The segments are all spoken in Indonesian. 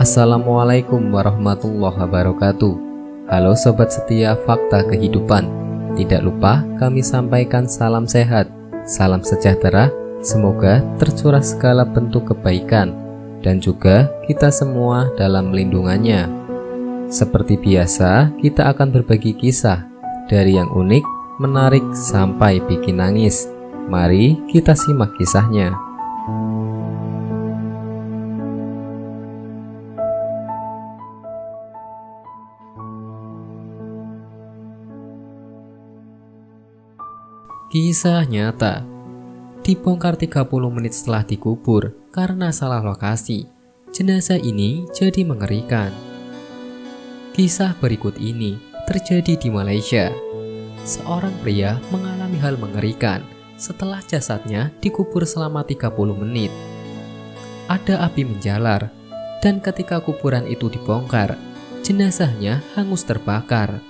Assalamualaikum warahmatullahi wabarakatuh. Halo sobat setia Fakta Kehidupan. Tidak lupa kami sampaikan salam sehat, salam sejahtera. Semoga tercurah segala bentuk kebaikan dan juga kita semua dalam lindungannya. Seperti biasa, kita akan berbagi kisah dari yang unik, menarik sampai bikin nangis. Mari kita simak kisahnya. Kisah nyata. Dibongkar 30 menit setelah dikubur karena salah lokasi. Jenazah ini jadi mengerikan. Kisah berikut ini terjadi di Malaysia. Seorang pria mengalami hal mengerikan setelah jasadnya dikubur selama 30 menit. Ada api menjalar, dan ketika kuburan itu dibongkar, jenazahnya hangus terbakar.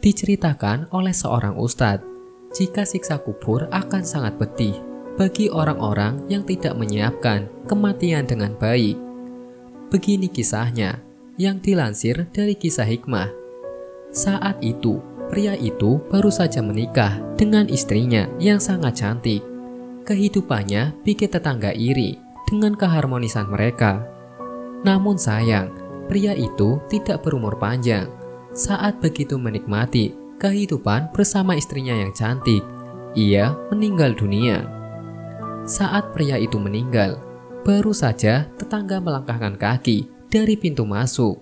Diceritakan oleh seorang ustadz, jika siksa kubur akan sangat pedih bagi orang-orang yang tidak menyiapkan kematian dengan baik. Begini kisahnya yang dilansir dari Kisah Hikmah. Saat itu, pria itu baru saja menikah dengan istrinya yang sangat cantik. Kehidupannya bikin tetangga iri dengan keharmonisan mereka. Namun sayang, pria itu tidak berumur panjang. Saat begitu menikmati kehidupan bersama istrinya yang cantik, ia meninggal dunia. Saat pria itu meninggal, baru saja tetangga melangkahkan kaki dari pintu masuk.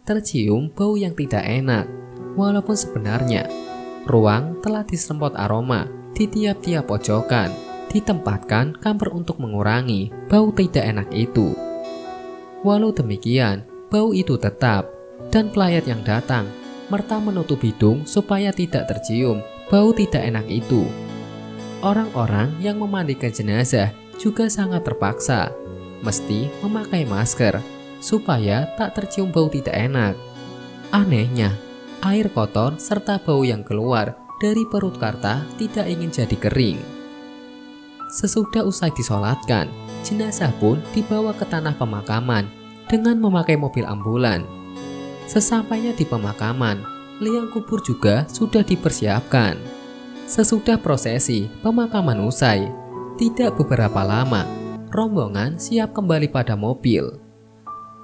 Tercium bau yang tidak enak, walaupun sebenarnya ruang telah disemprot aroma di tiap-tiap pojokan, ditempatkan kamper untuk mengurangi bau tidak enak itu. Walau demikian, bau itu tetap, dan pelayat yang datang merta menutup hidung supaya tidak tercium bau tidak enak itu. Orang-orang yang memandikan jenazah juga sangat terpaksa, mesti memakai masker supaya tak tercium bau tidak enak. Anehnya, air kotor serta bau yang keluar dari perut Karta tidak ingin jadi kering. Sesudah usai disolatkan, jenazah pun dibawa ke tanah pemakaman dengan memakai mobil ambulan. Sesampainya di pemakaman, liang kubur juga sudah dipersiapkan. Sesudah prosesi pemakaman usai, tidak beberapa lama, rombongan siap kembali pada mobil.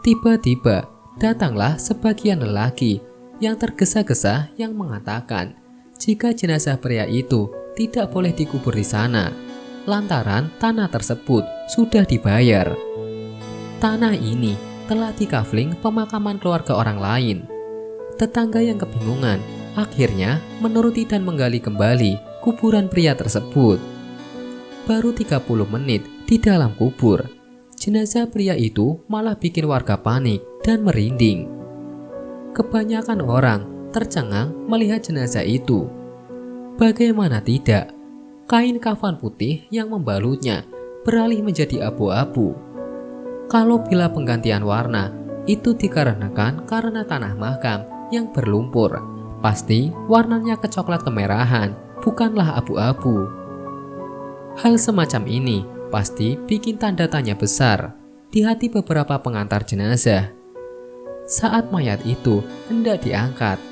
Tiba-tiba, datanglah sebagian lelaki yang tergesa-gesa yang mengatakan jika jenazah pria itu tidak boleh dikubur di sana, lantaran tanah tersebut sudah dibayar. Tanah ini telah dikafling pemakaman keluarga orang lain. Tetangga yang kebingungan akhirnya menuruti dan menggali kembali kuburan pria tersebut. Baru 30 menit di dalam kubur, jenazah pria itu malah bikin warga panik dan merinding. Kebanyakan orang tercengang melihat jenazah itu. Bagaimana tidak, kain kafan putih yang membalutnya beralih menjadi abu-abu. Kalau bila penggantian warna itu dikarenakan karena tanah makam yang berlumpur, pasti warnanya kecoklat kemerahan, bukanlah abu-abu. Hal semacam ini pasti bikin tanda tanya besar di hati beberapa pengantar jenazah. Saat mayat itu hendak diangkat,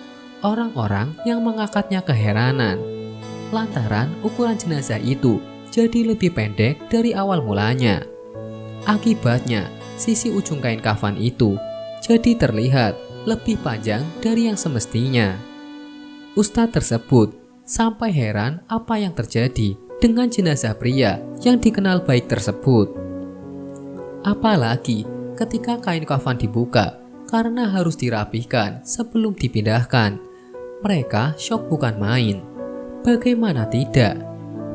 orang-orang yang mengangkatnya keheranan, lantaran ukuran jenazah itu jadi lebih pendek dari awal mulanya. Akibatnya, sisi ujung kain kafan itu jadi terlihat lebih panjang dari yang semestinya. Ustadz tersebut sampai heran apa yang terjadi dengan jenazah pria yang dikenal baik tersebut. Apalagi ketika kain kafan dibuka karena harus dirapihkan sebelum dipindahkan. Mereka syok bukan main. Bagaimana tidak?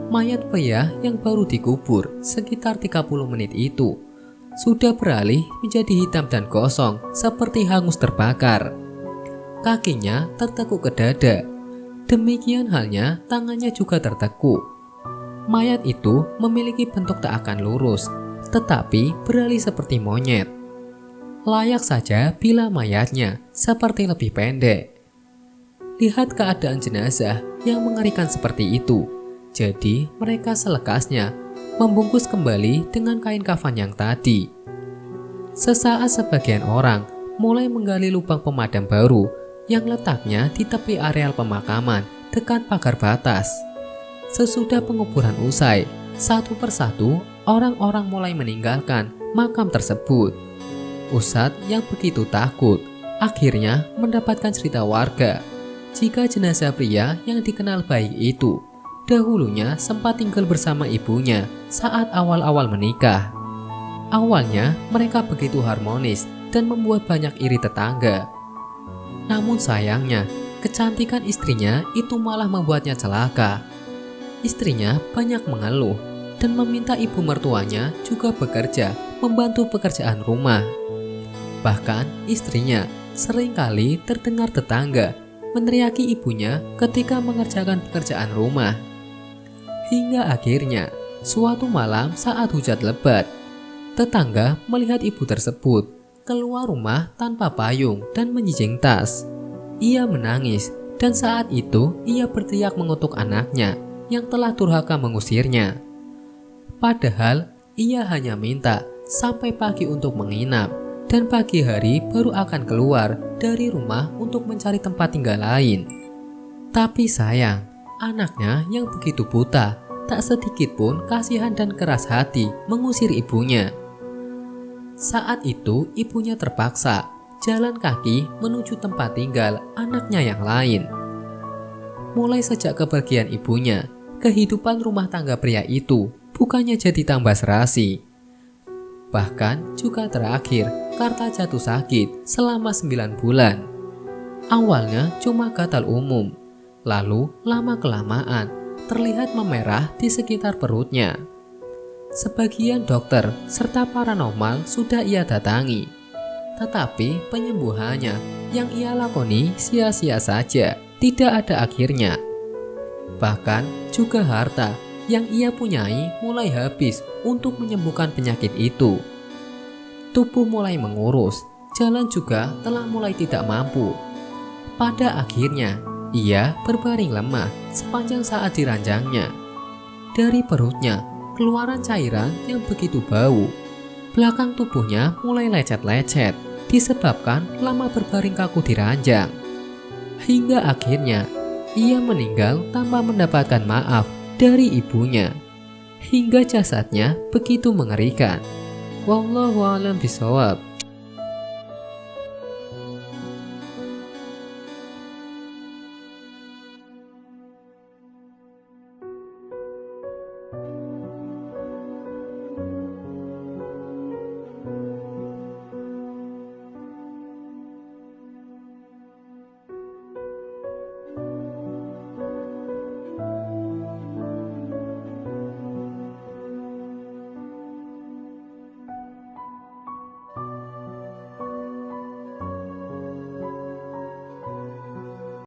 Mayat pria yang baru dikubur sekitar 30 menit itu sudah beralih menjadi hitam dan gosong seperti hangus terbakar. Kakinya tertekuk ke dada. Demikian halnya tangannya juga tertekuk. Mayat itu memiliki bentuk tak akan lurus, tetapi beralih seperti monyet. Layak saja bila mayatnya seperti lebih pendek. Lihat keadaan jenazah yang mengerikan seperti itu. Jadi mereka selekasnya membungkus kembali dengan kain kafan yang tadi. Sesaat sebagian orang mulai menggali lubang pemadam baru yang letaknya di tepi areal pemakaman dekat pagar batas. Sesudah penguburan usai, satu persatu orang-orang mulai meninggalkan makam tersebut. Ustadz yang begitu takut akhirnya mendapatkan cerita warga jika jenazah pria yang dikenal baik itu dahulunya sempat tinggal bersama ibunya saat awal-awal menikah. Awalnya mereka begitu harmonis dan membuat banyak iri tetangga. Namun sayangnya, kecantikan istrinya itu malah membuatnya celaka. Istrinya banyak mengeluh dan meminta ibu mertuanya juga bekerja membantu pekerjaan rumah. Bahkan istrinya seringkali terdengar tetangga meneriaki ibunya ketika mengerjakan pekerjaan rumah. Hingga akhirnya, suatu malam saat hujan lebat, tetangga melihat ibu tersebut keluar rumah tanpa payung dan menjinjing tas. Ia menangis dan saat itu ia berteriak mengutuk anaknya yang telah durhaka mengusirnya. Padahal ia hanya minta sampai pagi untuk menginap dan pagi hari baru akan keluar dari rumah untuk mencari tempat tinggal lain. Tapi sayang, anaknya yang begitu buta, tak sedikit pun kasihan dan keras hati mengusir ibunya. Saat itu ibunya terpaksa jalan kaki menuju tempat tinggal anaknya yang lain. Mulai sejak kepergian ibunya, kehidupan rumah tangga pria itu bukannya jadi tambah serasi. Bahkan juga terakhir Karta jatuh sakit selama 9 bulan. Awalnya cuma gatal umum, lalu lama-kelamaan terlihat memerah di sekitar perutnya. Sebagian dokter serta paranormal sudah ia datangi, tetapi penyembuhannya yang ia lakoni sia-sia saja, tidak ada akhirnya. Bahkan juga harta yang ia punyai mulai habis untuk menyembuhkan penyakit itu. Tubuh mulai mengurus, jalan juga telah mulai tidak mampu. Pada akhirnya, ia berbaring lemah sepanjang saat diranjangnya. Dari perutnya, keluaran cairan yang begitu bau. Belakang tubuhnya mulai lecet-lecet, disebabkan lama berbaring kaku di ranjang. Hingga akhirnya, ia meninggal tanpa mendapatkan maaf dari ibunya. Hingga jasadnya begitu mengerikan. Wallahu a'lam bishawab.